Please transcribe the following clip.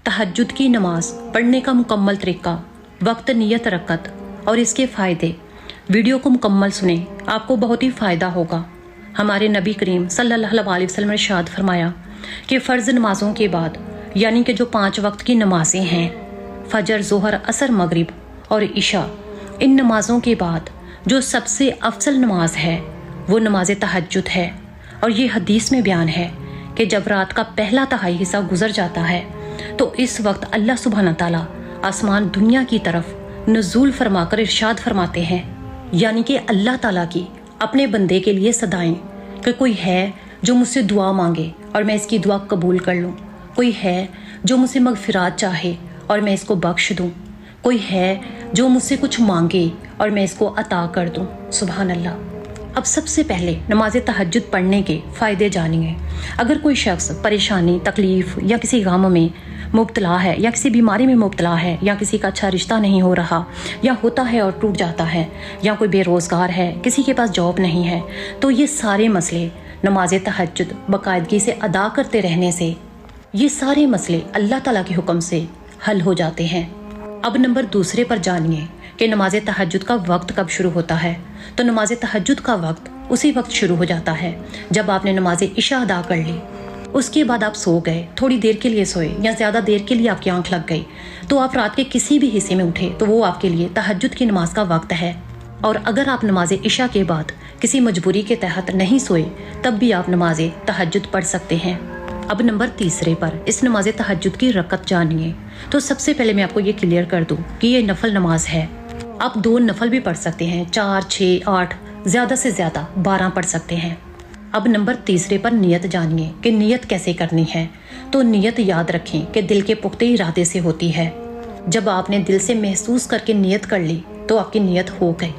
तहज्जुद की नमाज पढ़ने का मुकम्मल तरीका, वक्त, नियत, रकत और इसके फ़ायदे। वीडियो को मुकम्मल सुने, आपको बहुत ही फ़ायदा होगा। हमारे नबी करीम सल्लल्लाहु अलैहि वसल्लम ने इरशाद फरमाया कि फ़र्ज़ नमाज़ों के बाद यानी कि जो 5 वक्त की नमाजें हैं, फजर, ज़ोहर, असर, मगरिब और इशा, इन नमाज़ों के बाद जो सबसे अफजल नमाज है वो नमाज तहज्जुद है। और ये हदीस में बयान है कि जब रात का पहला तिहाई हिस्सा गुजर जाता है तो इस वक्त अल्लाह सुब्हान ताला आसमान दुनिया की तरफ नुज़ूल फरमाकर इरशाद फरमाते हैं, यानी कि अल्लाह ताला की अपने बंदे के लिए सदाएं कि कोई है जो मुझसे दुआ मांगे और मैं इसकी दुआ कबूल कर लूँ, कोई है जो मुझसे मगफिरात चाहे और मैं इसको बख्श दूँ, कोई है जो मुझसे कुछ मांगे और मैं इसको अता कर दूँ। सुभान अल्लाह। अब सबसे पहले नमाज तहज्जुद पढ़ने के फ़ायदे जानिए। अगर कोई शख्स परेशानी, तकलीफ़ या किसी गम में मुब्तला है या किसी बीमारी में मुब्तला है या किसी का अच्छा रिश्ता नहीं हो रहा या होता है और टूट जाता है या कोई बेरोज़गार है, किसी के पास जॉब नहीं है, तो ये सारे मसले नमाज तहज्जुद बाकायदगी से अदा करते रहने से ये सारे मसले अल्लाह ताला के हुक्म से हल हो जाते हैं। अब नंबर दूसरे पर जानिए कि नमाज तहज्जुद का वक्त कब शुरू होता है। तो नमाज तहज्जुद का वक्त उसी वक्त शुरू हो जाता है जब आपने नमाज इशा अदा कर ली, उसके बाद आप सो गए, थोड़ी देर के लिए सोए या ज़्यादा देर के लिए आपकी आंख लग गई, तो आप रात के किसी भी हिस्से में उठे तो वो आपके लिए तहज्जुद की नमाज का वक्त है। और अगर आप नमाज इशा के बाद किसी मजबूरी के तहत नहीं सोए तब भी आप नमाज तहज्जुद पढ़ सकते हैं। अब नंबर तीसरे पर इस नमाज तहज्जुद की रकत जानिए। तो सबसे पहले मैं आपको ये क्लियर कर दूं कि ये नफल नमाज है। आप 2 नफल भी पढ़ सकते हैं, 4, 6, 8, ज़्यादा से ज़्यादा 12 पढ़ सकते हैं। अब नंबर तीसरे पर नियत जानिए कि नियत कैसे करनी है। तो नियत याद रखें कि दिल के पुख्ते इरादे से होती है। जब आपने दिल से महसूस करके नियत कर ली तो आपकी नियत हो गई।